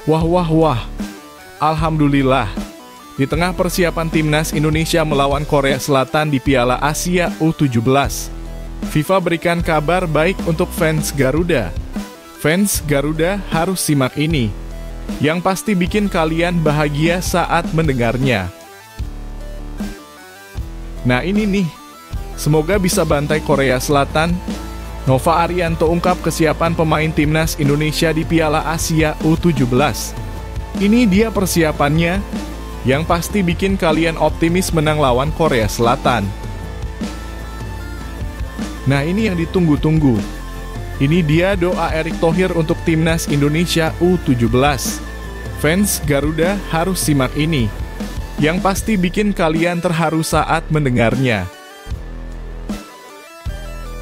Wah wah wah, alhamdulillah. Di tengah persiapan timnas Indonesia melawan Korea Selatan di Piala Asia U17, FIFA berikan kabar baik untuk fans Garuda. Fans Garuda harus simak ini, yang pasti bikin kalian bahagia saat mendengarnya. Nah ini nih, semoga bisa bantai Korea Selatan. Nova Arianto ungkap kesiapan pemain timnas Indonesia di Piala Asia U17. Ini dia persiapannya, yang pasti bikin kalian optimis menang lawan Korea Selatan. Nah ini yang ditunggu-tunggu. Ini dia doa Erick Thohir untuk timnas Indonesia U17. Fans Garuda harus simak ini, yang pasti bikin kalian terharu saat mendengarnya.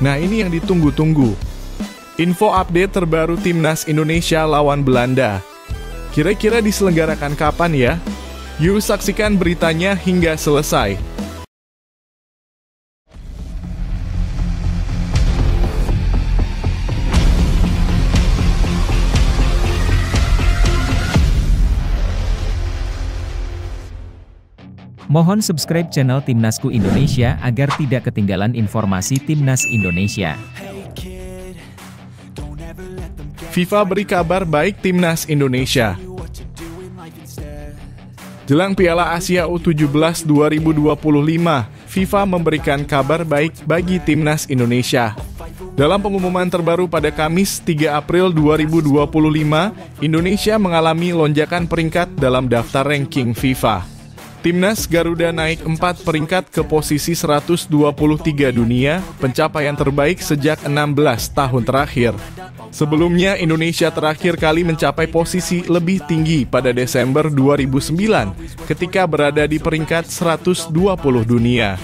Nah ini yang ditunggu-tunggu. Info update terbaru timnas Indonesia lawan Belanda. Kira-kira diselenggarakan kapan ya? Yuk saksikan beritanya hingga selesai. Mohon subscribe channel Timnasku Indonesia agar tidak ketinggalan informasi Timnas Indonesia. FIFA beri kabar baik Timnas Indonesia. Jelang Piala Asia U17 2025, FIFA memberikan kabar baik bagi Timnas Indonesia. Dalam pengumuman terbaru pada Kamis 3 April 2025, Indonesia mengalami lonjakan peringkat dalam daftar ranking FIFA. Timnas Garuda naik 4 peringkat ke posisi 123 dunia, pencapaian terbaik sejak 16 tahun terakhir. Sebelumnya, Indonesia terakhir kali mencapai posisi lebih tinggi pada Desember 2009, ketika berada di peringkat 120 dunia.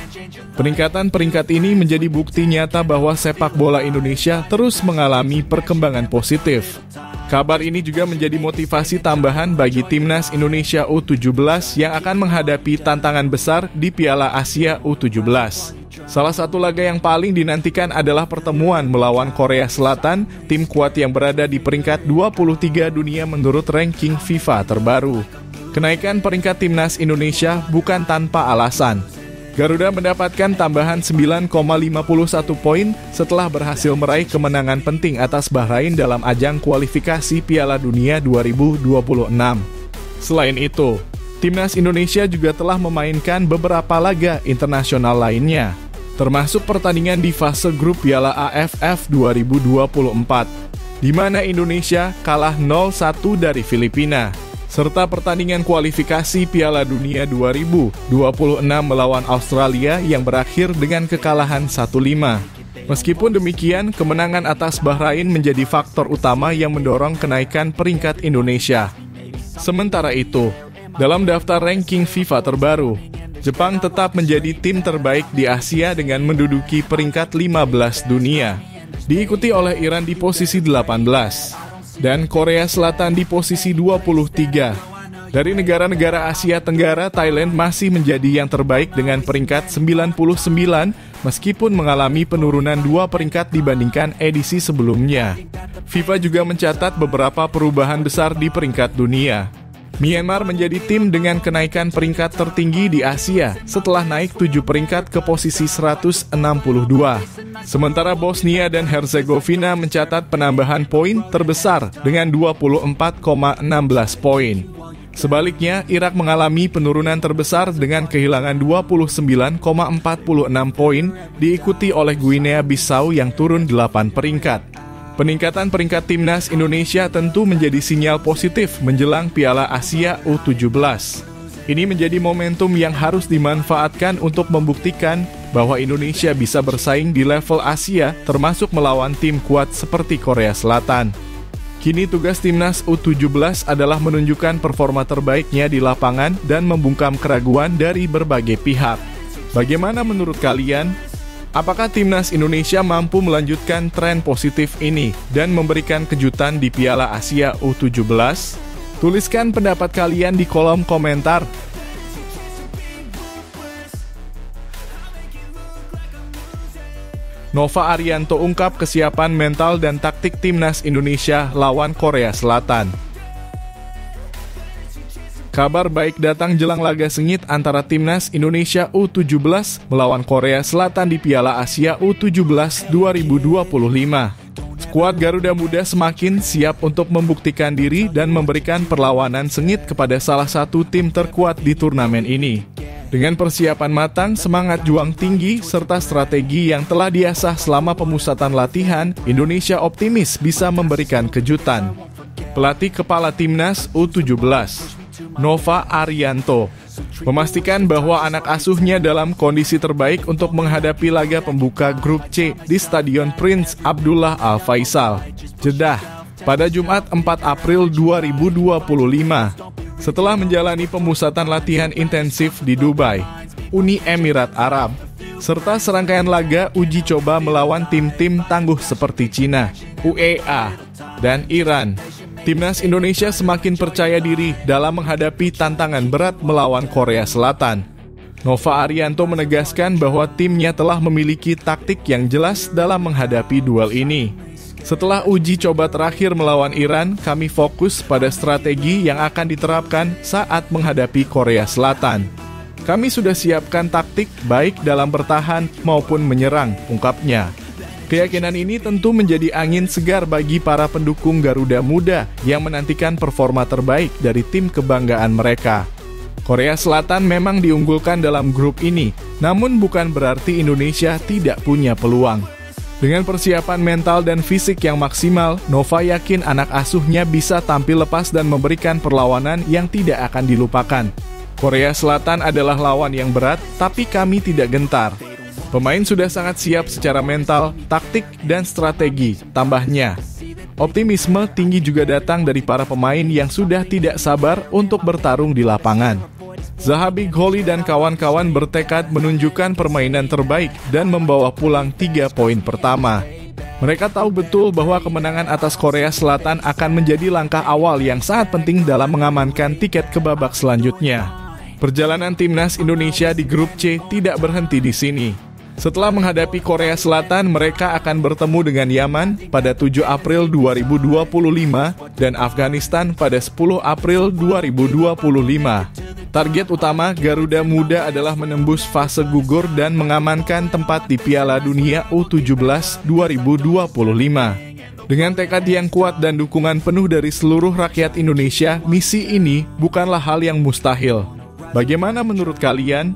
Peningkatan peringkat ini menjadi bukti nyata bahwa sepak bola Indonesia terus mengalami perkembangan positif. Kabar ini juga menjadi motivasi tambahan bagi Timnas Indonesia U17 yang akan menghadapi tantangan besar di Piala Asia U17. Salah satu laga yang paling dinantikan adalah pertemuan melawan Korea Selatan, tim kuat yang berada di peringkat 23 dunia menurut ranking FIFA terbaru. Kenaikan peringkat Timnas Indonesia bukan tanpa alasan. Garuda mendapatkan tambahan 9,51 poin setelah berhasil meraih kemenangan penting atas Bahrain dalam ajang kualifikasi Piala Dunia 2026. Selain itu, Timnas Indonesia juga telah memainkan beberapa laga internasional lainnya, termasuk pertandingan di fase grup Piala AFF 2024, di mana Indonesia kalah 0-1 dari Filipina, serta pertandingan kualifikasi Piala Dunia 2026 melawan Australia yang berakhir dengan kekalahan 1-5. Meskipun demikian, kemenangan atas Bahrain menjadi faktor utama yang mendorong kenaikan peringkat Indonesia. Sementara itu, dalam daftar ranking FIFA terbaru, Jepang tetap menjadi tim terbaik di Asia dengan menduduki peringkat 15 dunia, diikuti oleh Iran di posisi 18. Dan Korea Selatan di posisi 23. Dari negara-negara Asia Tenggara, Thailand masih menjadi yang terbaik dengan peringkat 99 meskipun mengalami penurunan 2 peringkat dibandingkan edisi sebelumnya. FIFA juga mencatat beberapa perubahan besar di peringkat dunia. Myanmar menjadi tim dengan kenaikan peringkat tertinggi di Asia setelah naik 7 peringkat ke posisi 162. Sementara Bosnia dan Herzegovina mencatat penambahan poin terbesar dengan 24,16 poin. Sebaliknya, Irak mengalami penurunan terbesar dengan kehilangan 29,46 poin, diikuti oleh Guinea Bissau yang turun 8 peringkat. Peningkatan peringkat Timnas Indonesia tentu menjadi sinyal positif menjelang Piala Asia U17. Ini menjadi momentum yang harus dimanfaatkan untuk membuktikan bahwa Indonesia bisa bersaing di level Asia, termasuk melawan tim kuat seperti Korea Selatan. Kini tugas Timnas U17 adalah menunjukkan performa terbaiknya di lapangan dan membungkam keraguan dari berbagai pihak. Bagaimana menurut kalian? Apakah Timnas Indonesia mampu melanjutkan tren positif ini dan memberikan kejutan di Piala Asia U17? Tuliskan pendapat kalian di kolom komentar. Nova Arianto ungkap kesiapan mental dan taktik Timnas Indonesia lawan Korea Selatan. Kabar baik datang jelang laga sengit antara Timnas Indonesia U17 melawan Korea Selatan di Piala Asia U17 2025. Skuad Garuda Muda semakin siap untuk membuktikan diri dan memberikan perlawanan sengit kepada salah satu tim terkuat di turnamen ini. Dengan persiapan matang, semangat juang tinggi, serta strategi yang telah diasah selama pemusatan latihan, Indonesia optimis bisa memberikan kejutan. Pelatih Kepala Timnas U17, Nova Arianto, memastikan bahwa anak asuhnya dalam kondisi terbaik untuk menghadapi laga pembuka Grup C di Stadion Prince Abdullah Al Faisal, Jeddah, pada Jumat 4 April 2025. Setelah menjalani pemusatan latihan intensif di Dubai, Uni Emirat Arab, serta serangkaian laga uji coba melawan tim-tim tangguh seperti Cina, UEA, dan Iran, Timnas Indonesia semakin percaya diri dalam menghadapi tantangan berat melawan Korea Selatan. Nova Arianto menegaskan bahwa timnya telah memiliki taktik yang jelas dalam menghadapi duel ini. Setelah uji coba terakhir melawan Iran, kami fokus pada strategi yang akan diterapkan saat menghadapi Korea Selatan. Kami sudah siapkan taktik baik dalam bertahan maupun menyerang, ungkapnya. Keyakinan ini tentu menjadi angin segar bagi para pendukung Garuda Muda yang menantikan performa terbaik dari tim kebanggaan mereka. Korea Selatan memang diunggulkan dalam grup ini, namun bukan berarti Indonesia tidak punya peluang. Dengan persiapan mental dan fisik yang maksimal, Nova yakin anak asuhnya bisa tampil lepas dan memberikan perlawanan yang tidak akan dilupakan. Korea Selatan adalah lawan yang berat, tapi kami tidak gentar. Pemain sudah sangat siap secara mental, taktik, dan strategi, tambahnya. Optimisme tinggi juga datang dari para pemain yang sudah tidak sabar untuk bertarung di lapangan. Zahabi Gholi dan kawan-kawan bertekad menunjukkan permainan terbaik dan membawa pulang 3 poin pertama. Mereka tahu betul bahwa kemenangan atas Korea Selatan akan menjadi langkah awal yang sangat penting dalam mengamankan tiket ke babak selanjutnya. Perjalanan Timnas Indonesia di Grup C tidak berhenti di sini. Setelah menghadapi Korea Selatan, mereka akan bertemu dengan Yaman pada 7 April 2025 dan Afghanistan pada 10 April 2025. Target utama Garuda Muda adalah menembus fase gugur dan mengamankan tempat di Piala Dunia U17 2025. Dengan tekad yang kuat dan dukungan penuh dari seluruh rakyat Indonesia, misi ini bukanlah hal yang mustahil. Bagaimana menurut kalian?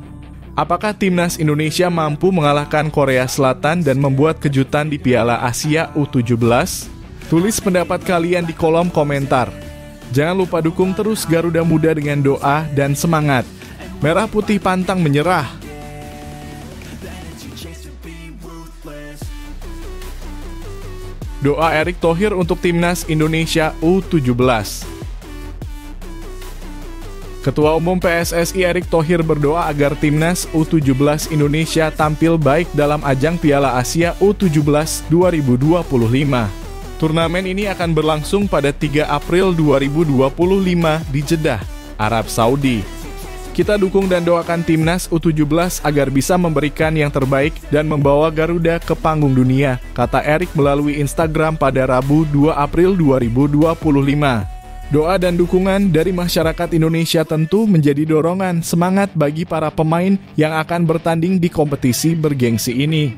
Apakah Timnas Indonesia mampu mengalahkan Korea Selatan dan membuat kejutan di Piala Asia U17? Tulis pendapat kalian di kolom komentar. Jangan lupa dukung terus Garuda Muda dengan doa dan semangat. Merah Putih pantang menyerah. Doa Erick Thohir untuk Timnas Indonesia U17. Ketua Umum PSSI Erick Thohir berdoa agar Timnas U17 Indonesia tampil baik dalam ajang Piala Asia U17 2025. Turnamen ini akan berlangsung pada 3 April 2025 di Jeddah, Arab Saudi. Kita dukung dan doakan Timnas U17 agar bisa memberikan yang terbaik dan membawa Garuda ke panggung dunia, kata Erick melalui Instagram pada Rabu 2 April 2025. Doa dan dukungan dari masyarakat Indonesia tentu menjadi dorongan semangat bagi para pemain yang akan bertanding di kompetisi bergengsi ini.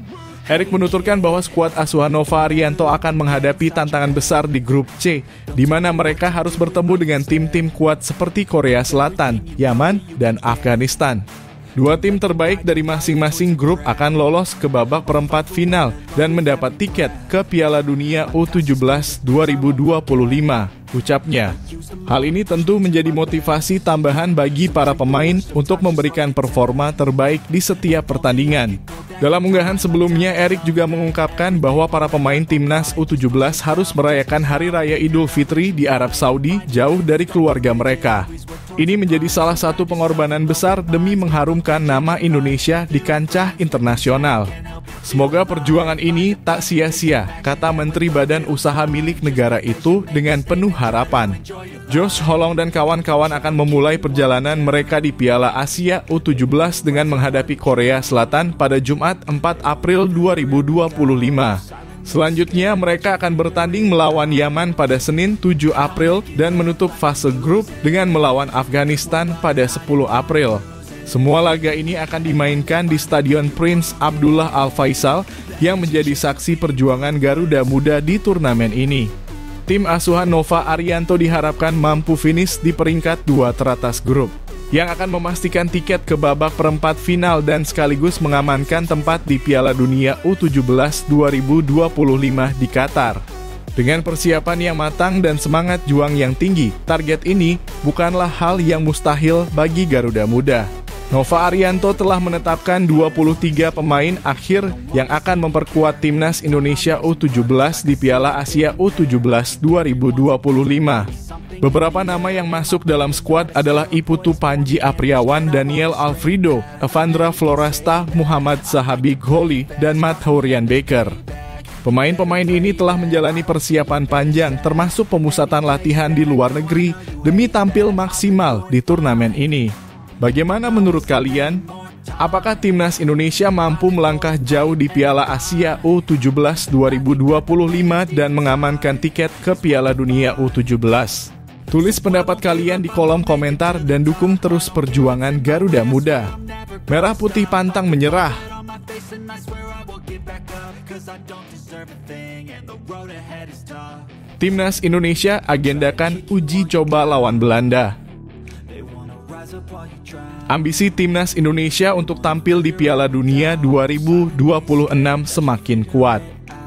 Erick menuturkan bahwa skuad asuhan Nova Arianto akan menghadapi tantangan besar di Grup C, di mana mereka harus bertemu dengan tim-tim kuat seperti Korea Selatan, Yaman, dan Afghanistan. Dua tim terbaik dari masing-masing grup akan lolos ke babak perempat final dan mendapat tiket ke Piala Dunia U17 2025, ucapnya. Hal ini tentu menjadi motivasi tambahan bagi para pemain untuk memberikan performa terbaik di setiap pertandingan. Dalam unggahan sebelumnya, Erick juga mengungkapkan bahwa para pemain Timnas U17 harus merayakan Hari Raya Idul Fitri di Arab Saudi jauh dari keluarga mereka. Ini menjadi salah satu pengorbanan besar demi mengharumkan nama Indonesia di kancah internasional. Semoga perjuangan ini tak sia-sia, kata Menteri Badan Usaha milik negara itu dengan penuh harapan. Josh Holong dan kawan-kawan akan memulai perjalanan mereka di Piala Asia U17 dengan menghadapi Korea Selatan pada Jumat 4 April 2025. Selanjutnya, mereka akan bertanding melawan Yaman pada Senin 7 April dan menutup fase grup dengan melawan Afghanistan pada 10 April. Semua laga ini akan dimainkan di Stadion Prince Abdullah Al Faisal yang menjadi saksi perjuangan Garuda Muda di turnamen ini. Tim asuhan Nova Arianto diharapkan mampu finish di peringkat 2 teratas grup, yang akan memastikan tiket ke babak perempat final dan sekaligus mengamankan tempat di Piala Dunia U17 2025 di Qatar. Dengan persiapan yang matang dan semangat juang yang tinggi, target ini bukanlah hal yang mustahil bagi Garuda Muda. Nova Arianto telah menetapkan 23 pemain akhir yang akan memperkuat timnas Indonesia U17 di Piala Asia U17 2025. Beberapa nama yang masuk dalam skuad adalah Iputu Panji Apriawan, Daniel Alfredo, Evandra Florasta, Muhammad Sahabi Gholi, dan Mathaurian Baker. Pemain-pemain ini telah menjalani persiapan panjang termasuk pemusatan latihan di luar negeri demi tampil maksimal di turnamen ini. Bagaimana menurut kalian? Apakah timnas Indonesia mampu melangkah jauh di Piala Asia U17 2025 dan mengamankan tiket ke Piala Dunia U17? Tulis pendapat kalian di kolom komentar dan dukung terus perjuangan Garuda Muda. Merah Putih pantang menyerah. Timnas Indonesia agendakan uji coba lawan Belanda. Ambisi Timnas Indonesia untuk tampil di Piala Dunia 2026 semakin kuat.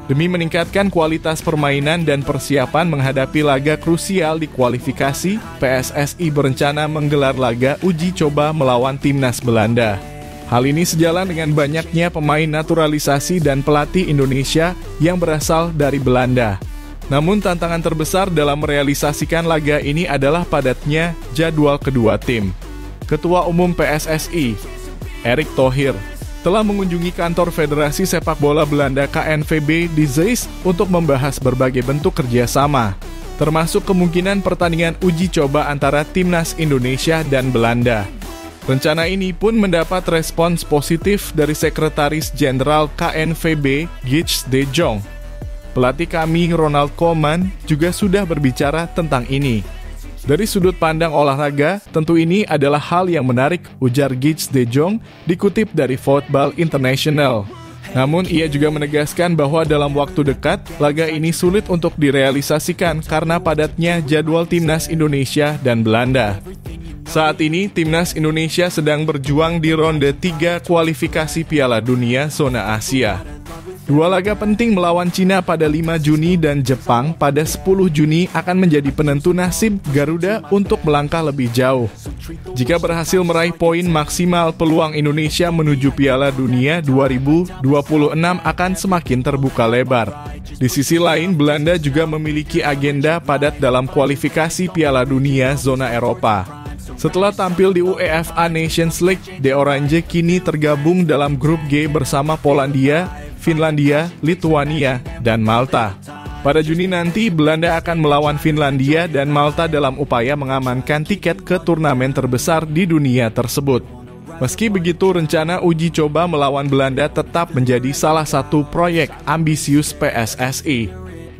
Demi meningkatkan kualitas permainan dan persiapan menghadapi laga krusial di kualifikasi, PSSI berencana menggelar laga uji coba melawan timnas Belanda. Hal ini sejalan dengan banyaknya pemain naturalisasi dan pelatih Indonesia yang berasal dari Belanda. Namun tantangan terbesar dalam merealisasikan laga ini adalah padatnya jadwal kedua tim. Ketua Umum PSSI, Erick Thohir, telah mengunjungi kantor Federasi Sepak Bola Belanda KNVB di Zeist untuk membahas berbagai bentuk kerjasama, termasuk kemungkinan pertandingan uji coba antara timnas Indonesia dan Belanda. Rencana ini pun mendapat respons positif dari Sekretaris Jenderal KNVB Guits de Jong. Pelatih kami Ronald Koeman juga sudah berbicara tentang ini. Dari sudut pandang olahraga, tentu ini adalah hal yang menarik, ujar Guits de Jong, dikutip dari Football International. Namun ia juga menegaskan bahwa dalam waktu dekat, laga ini sulit untuk direalisasikan karena padatnya jadwal timnas Indonesia dan Belanda. Saat ini, timnas Indonesia sedang berjuang di ronde 3 kualifikasi Piala Dunia Zona Asia. Dua laga penting melawan Cina pada 5 Juni dan Jepang pada 10 Juni akan menjadi penentu nasib Garuda untuk melangkah lebih jauh. Jika berhasil meraih poin maksimal, peluang Indonesia menuju Piala Dunia 2026 akan semakin terbuka lebar. Di sisi lain, Belanda juga memiliki agenda padat dalam kualifikasi Piala Dunia Zona Eropa. Setelah tampil di UEFA Nations League, De Orange kini tergabung dalam grup G bersama Polandia, Finlandia, Lituania, dan Malta. Pada Juni nanti, Belanda akan melawan Finlandia dan Malta dalam upaya mengamankan tiket ke turnamen terbesar di dunia tersebut. Meski begitu, rencana uji coba melawan Belanda tetap menjadi salah satu proyek ambisius PSSI.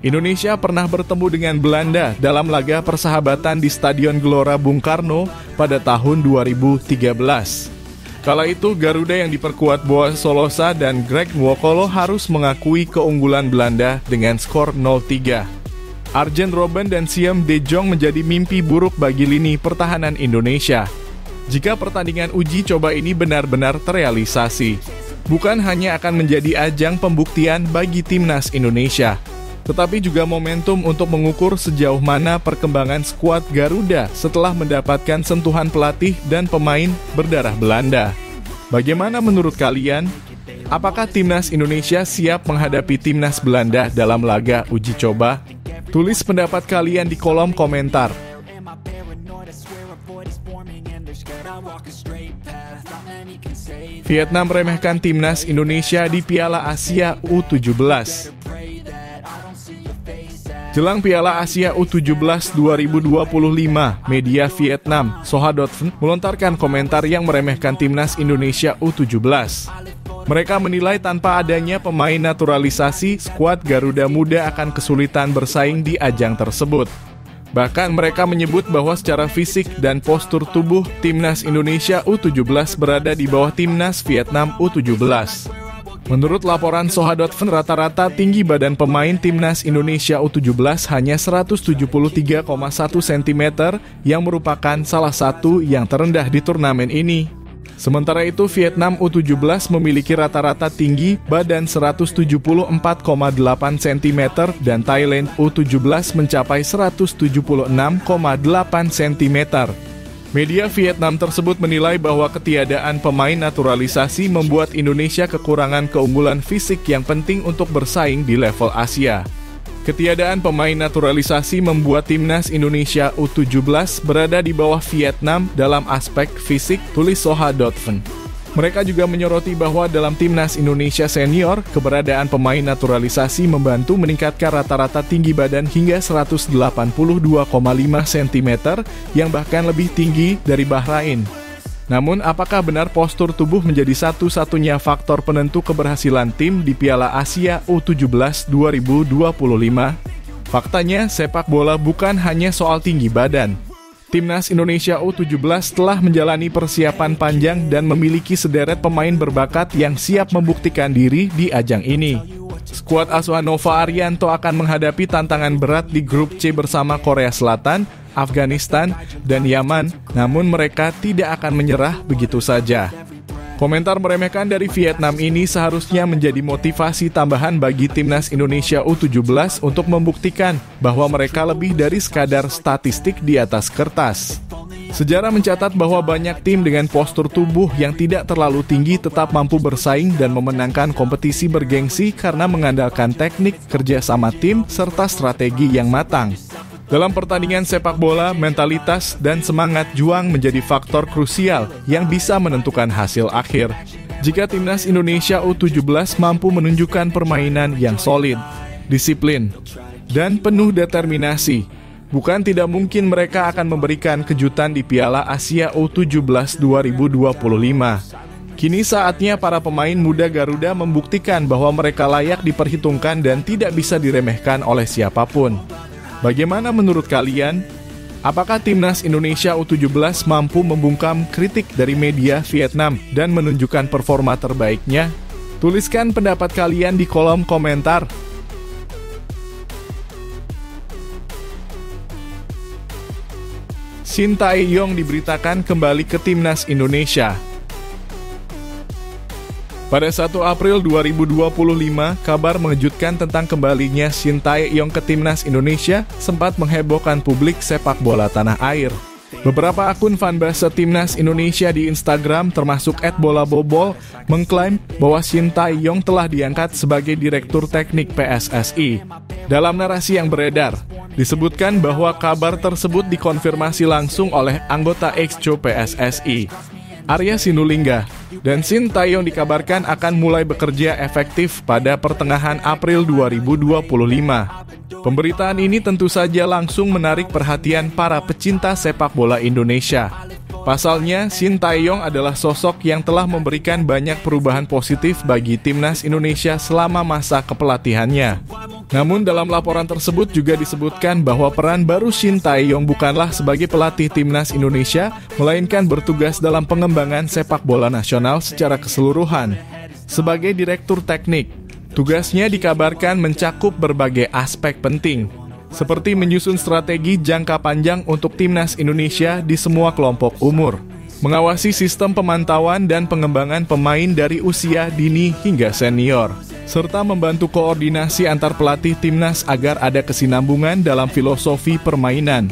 Indonesia pernah bertemu dengan Belanda dalam laga persahabatan di Stadion Gelora Bung Karno pada tahun 2013. Kala itu, Garuda yang diperkuat Boaz Solosa dan Greg Nwokolo harus mengakui keunggulan Belanda dengan skor 0-3. Arjen Robben dan Siem de Jong menjadi mimpi buruk bagi lini pertahanan Indonesia. Jika pertandingan uji coba ini benar-benar terrealisasi, bukan hanya akan menjadi ajang pembuktian bagi timnas Indonesia, tetapi juga momentum untuk mengukur sejauh mana perkembangan skuad Garuda setelah mendapatkan sentuhan pelatih dan pemain berdarah Belanda. Bagaimana menurut kalian? Apakah timnas Indonesia siap menghadapi timnas Belanda dalam laga uji coba? Tulis pendapat kalian di kolom komentar. Vietnam meremehkan timnas Indonesia di Piala Asia U17. Jelang Piala Asia U17 2025, media Vietnam, Soha.vn, melontarkan komentar yang meremehkan timnas Indonesia U17. Mereka menilai tanpa adanya pemain naturalisasi, skuad Garuda Muda akan kesulitan bersaing di ajang tersebut. Bahkan mereka menyebut bahwa secara fisik dan postur tubuh Timnas Indonesia U17 berada di bawah Timnas Vietnam U17. Menurut laporan Soha.fen, rata-rata tinggi badan pemain Timnas Indonesia U17 hanya 173,1 cm yang merupakan salah satu yang terendah di turnamen ini. Sementara itu Vietnam U17 memiliki rata-rata tinggi badan 174,8 cm dan Thailand U17 mencapai 176,8 cm. Media Vietnam tersebut menilai bahwa ketiadaan pemain naturalisasi membuat Indonesia kekurangan keunggulan fisik yang penting untuk bersaing di level Asia. Ketiadaan pemain naturalisasi membuat Timnas Indonesia U17 berada di bawah Vietnam dalam aspek fisik, tulis Soha.fen. Mereka juga menyoroti bahwa dalam Timnas Indonesia Senior, keberadaan pemain naturalisasi membantu meningkatkan rata-rata tinggi badan hingga 182,5 cm yang bahkan lebih tinggi dari Bahrain. Namun, apakah benar postur tubuh menjadi satu-satunya faktor penentu keberhasilan tim di Piala Asia U17 2025? Faktanya, sepak bola bukan hanya soal tinggi badan. Timnas Indonesia U17 telah menjalani persiapan panjang dan memiliki sederet pemain berbakat yang siap membuktikan diri di ajang ini. Skuad asuhan Nova Arianto akan menghadapi tantangan berat di grup C bersama Korea Selatan, Afghanistan, dan Yaman, namun mereka tidak akan menyerah begitu saja. Komentar meremehkan dari Vietnam ini seharusnya menjadi motivasi tambahan bagi Timnas Indonesia U17 untuk membuktikan bahwa mereka lebih dari sekadar statistik di atas kertas. Sejarah mencatat bahwa banyak tim dengan postur tubuh yang tidak terlalu tinggi tetap mampu bersaing dan memenangkan kompetisi bergengsi karena mengandalkan teknik, kerjasama tim, serta strategi yang matang. Dalam pertandingan sepak bola, mentalitas dan semangat juang menjadi faktor krusial yang bisa menentukan hasil akhir. Jika Timnas Indonesia U17 mampu menunjukkan permainan yang solid, disiplin, dan penuh determinasi, bukan tidak mungkin mereka akan memberikan kejutan di Piala Asia U17 2025. Kini saatnya para pemain muda Garuda membuktikan bahwa mereka layak diperhitungkan dan tidak bisa diremehkan oleh siapapun. Bagaimana menurut kalian? Apakah Timnas Indonesia U17 mampu membungkam kritik dari media Vietnam dan menunjukkan performa terbaiknya? Tuliskan pendapat kalian di kolom komentar. Shin Tae-yong diberitakan kembali ke Timnas Indonesia. Pada 1 April 2025, kabar mengejutkan tentang kembalinya Shin Tae-yong ke Timnas Indonesia sempat menghebohkan publik sepak bola tanah air. Beberapa akun fanbase Timnas Indonesia di Instagram termasuk @bolabobol mengklaim bahwa Shin Tae-yong telah diangkat sebagai Direktur Teknik PSSI. Dalam narasi yang beredar, disebutkan bahwa kabar tersebut dikonfirmasi langsung oleh anggota Exco PSSI, Arya Sinulinga, dan Shin Tae-yong dikabarkan akan mulai bekerja efektif pada pertengahan April 2025. Pemberitaan ini tentu saja langsung menarik perhatian para pecinta sepak bola Indonesia. Pasalnya, Shin Tae-yong adalah sosok yang telah memberikan banyak perubahan positif bagi Timnas Indonesia selama masa kepelatihannya. Namun dalam laporan tersebut juga disebutkan bahwa peran baru Shin Tae-yong bukanlah sebagai pelatih Timnas Indonesia, melainkan bertugas dalam pengembangan sepak bola nasional secara keseluruhan. Sebagai Direktur Teknik, tugasnya dikabarkan mencakup berbagai aspek penting, seperti menyusun strategi jangka panjang untuk Timnas Indonesia di semua kelompok umur, mengawasi sistem pemantauan dan pengembangan pemain dari usia dini hingga senior, serta membantu koordinasi antar pelatih Timnas agar ada kesinambungan dalam filosofi permainan.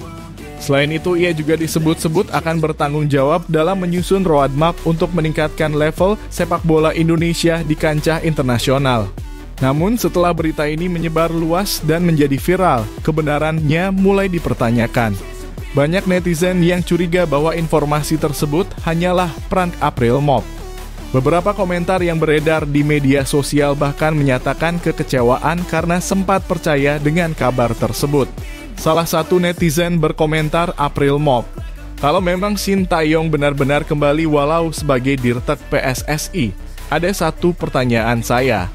Selain itu, ia juga disebut-sebut akan bertanggung jawab dalam menyusun roadmap untuk meningkatkan level sepak bola Indonesia di kancah internasional. Namun setelah berita ini menyebar luas dan menjadi viral, kebenarannya mulai dipertanyakan. Banyak netizen yang curiga bahwa informasi tersebut hanyalah prank April Mop. Beberapa komentar yang beredar di media sosial bahkan menyatakan kekecewaan karena sempat percaya dengan kabar tersebut. Salah satu netizen berkomentar April Mop, "Kalau memang Shin Tae-yong benar-benar kembali walau sebagai Dirtek PSSI, Ada satu pertanyaan saya.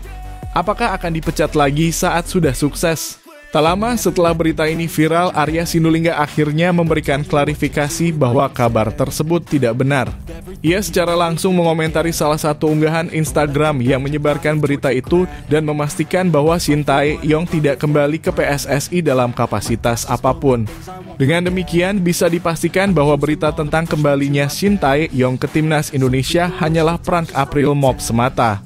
Apakah akan dipecat lagi saat sudah sukses? Tak lama setelah berita ini viral, Arya Sinulinga akhirnya memberikan klarifikasi bahwa kabar tersebut tidak benar. Ia secara langsung mengomentari salah satu unggahan Instagram yang menyebarkan berita itu dan memastikan bahwa Shin Tae-yong tidak kembali ke PSSI dalam kapasitas apapun. Dengan demikian, bisa dipastikan bahwa berita tentang kembalinya Shin Tae-yong ke timnas Indonesia hanyalah prank April Mop semata.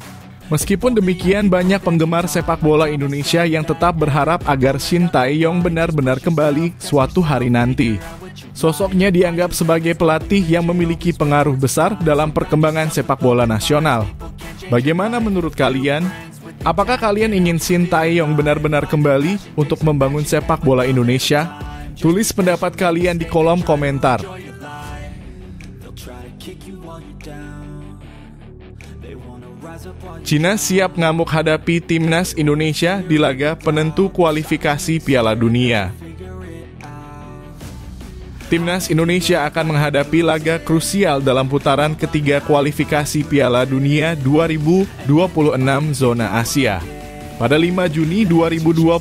Meskipun demikian, banyak penggemar sepak bola Indonesia yang tetap berharap agar Shin Tae-yong benar-benar kembali suatu hari nanti. Sosoknya dianggap sebagai pelatih yang memiliki pengaruh besar dalam perkembangan sepak bola nasional. Bagaimana menurut kalian? Apakah kalian ingin Shin Tae-yong benar-benar kembali untuk membangun sepak bola Indonesia? Tulis pendapat kalian di kolom komentar. Cina siap ngamuk hadapi timnas Indonesia di laga penentu kualifikasi Piala Dunia. Timnas Indonesia akan menghadapi laga krusial dalam putaran ketiga kualifikasi Piala Dunia 2026 zona Asia. Pada 5 Juni 2025,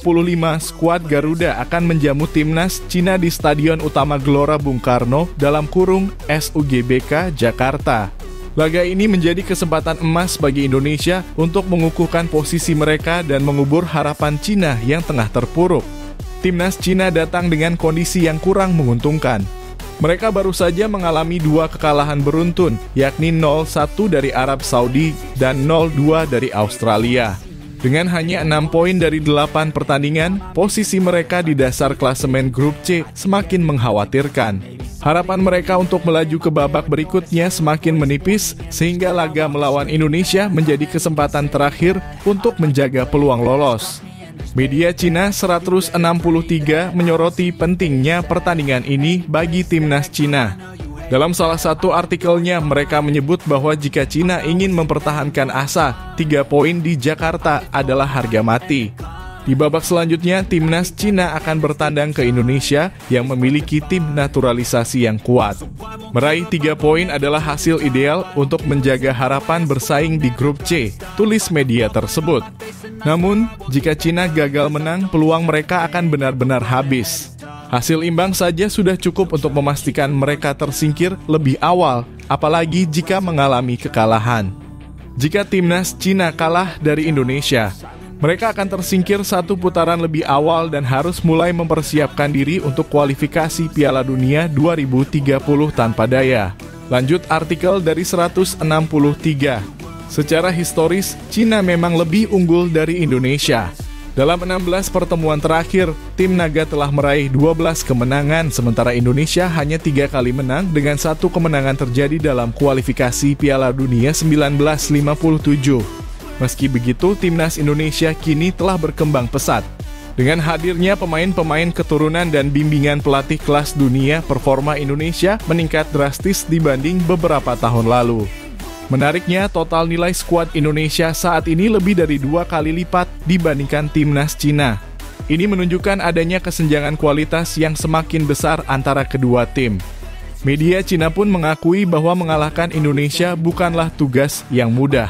skuad Garuda akan menjamu timnas Cina di Stadion Utama Gelora Bung Karno (SUGBK) Jakarta. Laga ini menjadi kesempatan emas bagi Indonesia untuk mengukuhkan posisi mereka dan mengubur harapan Cina yang tengah terpuruk. Timnas Cina datang dengan kondisi yang kurang menguntungkan. Mereka baru saja mengalami 2 kekalahan beruntun, yakni 0-1 dari Arab Saudi dan 0-2 dari Australia. Dengan hanya 6 poin dari 8 pertandingan, posisi mereka di dasar klasemen grup C semakin mengkhawatirkan. Harapan mereka untuk melaju ke babak berikutnya semakin menipis, sehingga laga melawan Indonesia menjadi kesempatan terakhir untuk menjaga peluang lolos. Media Cina 163 menyoroti pentingnya pertandingan ini bagi timnas Cina. Dalam salah satu artikelnya, mereka menyebut bahwa jika Cina ingin mempertahankan asa, 3 poin di Jakarta adalah harga mati. Di babak selanjutnya, timnas Cina akan bertandang ke Indonesia yang memiliki tim naturalisasi yang kuat. Meraih 3 poin adalah hasil ideal untuk menjaga harapan bersaing di grup C, tulis media tersebut. Namun, jika Cina gagal menang, peluang mereka akan benar-benar habis. Hasil imbang saja sudah cukup untuk memastikan mereka tersingkir lebih awal, apalagi jika mengalami kekalahan. Jika timnas Cina kalah dari Indonesia, mereka akan tersingkir 1 putaran lebih awal dan harus mulai mempersiapkan diri untuk kualifikasi Piala Dunia 2030 tanpa daya. Lanjut artikel dari 163. Secara historis, Cina memang lebih unggul dari Indonesia. Dalam 16 pertemuan terakhir, tim naga telah meraih 12 kemenangan, sementara Indonesia hanya 3 kali menang dengan 1 kemenangan terjadi dalam kualifikasi Piala Dunia 1957. Meski begitu, timnas Indonesia kini telah berkembang pesat. Dengan hadirnya pemain-pemain keturunan dan bimbingan pelatih kelas dunia, performa Indonesia meningkat drastis dibanding beberapa tahun lalu. Menariknya, total nilai skuad Indonesia saat ini lebih dari 2 kali lipat dibandingkan timnas Cina. Ini menunjukkan adanya kesenjangan kualitas yang semakin besar antara kedua tim. Media Cina pun mengakui bahwa mengalahkan Indonesia bukanlah tugas yang mudah.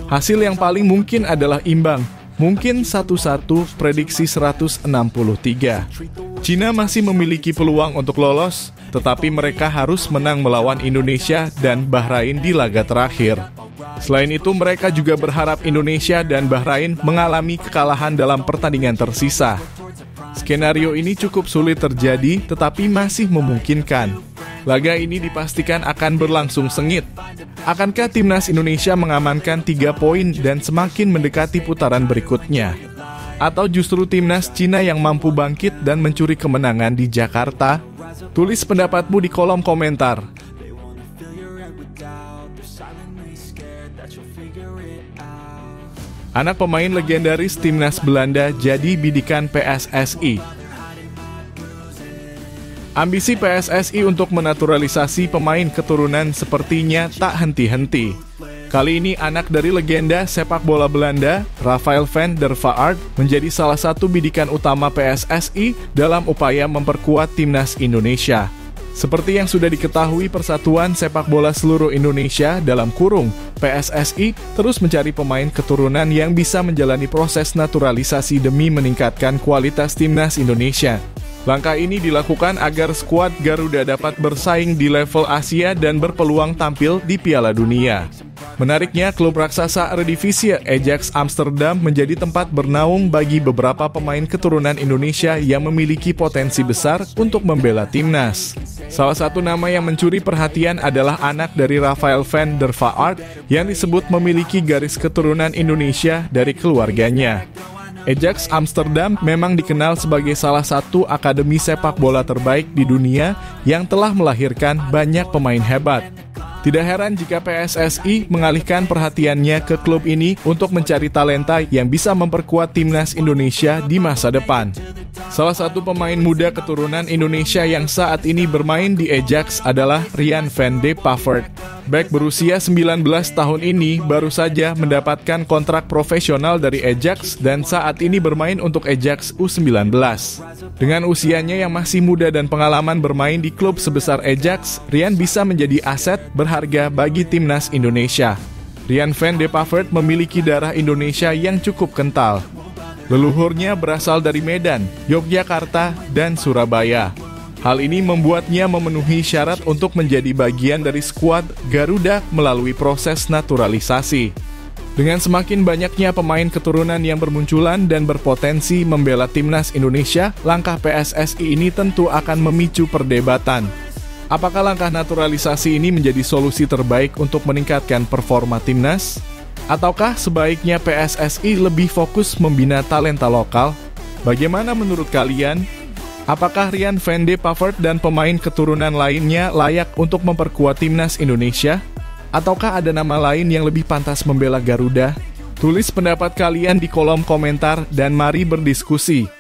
Hasil yang paling mungkin adalah imbang, mungkin 1-1, prediksi 163. Cina masih memiliki peluang untuk lolos, tetapi mereka harus menang melawan Indonesia dan Bahrain di laga terakhir. Selain itu, mereka juga berharap Indonesia dan Bahrain mengalami kekalahan dalam pertandingan tersisa. Skenario ini cukup sulit terjadi, tetapi masih memungkinkan. Laga ini dipastikan akan berlangsung sengit. Akankah timnas Indonesia mengamankan 3 poin dan semakin mendekati putaran berikutnya? Atau justru timnas Cina yang mampu bangkit dan mencuri kemenangan di Jakarta? Tulis pendapatmu di kolom komentar. Anak pemain legendaris timnas Belanda jadi bidikan PSSI. Ambisi PSSI untuk menaturalisasi pemain keturunan sepertinya tak henti-henti. Kali ini anak dari legenda sepak bola Belanda, Rafael van der Vaart, menjadi salah satu bidikan utama PSSI dalam upaya memperkuat timnas Indonesia. Seperti yang sudah diketahui, Persatuan Sepak Bola Seluruh Indonesia (PSSI) terus mencari pemain keturunan yang bisa menjalani proses naturalisasi demi meningkatkan kualitas timnas Indonesia. Langkah ini dilakukan agar skuad Garuda dapat bersaing di level Asia dan berpeluang tampil di Piala Dunia. Menariknya, klub raksasa Eredivisie Ajax Amsterdam menjadi tempat bernaung bagi beberapa pemain keturunan Indonesia yang memiliki potensi besar untuk membela timnas. Salah satu nama yang mencuri perhatian adalah anak dari Rafael van der Vaart yang disebut memiliki garis keturunan Indonesia dari keluarganya. Ajax Amsterdam memang dikenal sebagai salah satu akademi sepak bola terbaik di dunia yang telah melahirkan banyak pemain hebat. Tidak heran jika PSSI mengalihkan perhatiannya ke klub ini untuk mencari talenta yang bisa memperkuat timnas Indonesia di masa depan. Salah satu pemain muda keturunan Indonesia yang saat ini bermain di Ajax adalah Rian van de Pavert. Bek berusia 19 tahun ini baru saja mendapatkan kontrak profesional dari Ajax dan saat ini bermain untuk Ajax U19. Dengan usianya yang masih muda dan pengalaman bermain di klub sebesar Ajax, Rian bisa menjadi aset berharga bagi timnas Indonesia. Rian van de Pavert memiliki darah Indonesia yang cukup kental. Leluhurnya berasal dari Medan, Yogyakarta, dan Surabaya. Hal ini membuatnya memenuhi syarat untuk menjadi bagian dari skuad Garuda melalui proses naturalisasi. Dengan semakin banyaknya pemain keturunan yang bermunculan dan berpotensi membela timnas Indonesia, langkah PSSI ini tentu akan memicu perdebatan. Apakah langkah naturalisasi ini menjadi solusi terbaik untuk meningkatkan performa timnas? Ataukah sebaiknya PSSI lebih fokus membina talenta lokal? Bagaimana menurut kalian? Apakah Rian van de Pavert dan pemain keturunan lainnya layak untuk memperkuat timnas Indonesia? Ataukah ada nama lain yang lebih pantas membela Garuda? Tulis pendapat kalian di kolom komentar dan mari berdiskusi.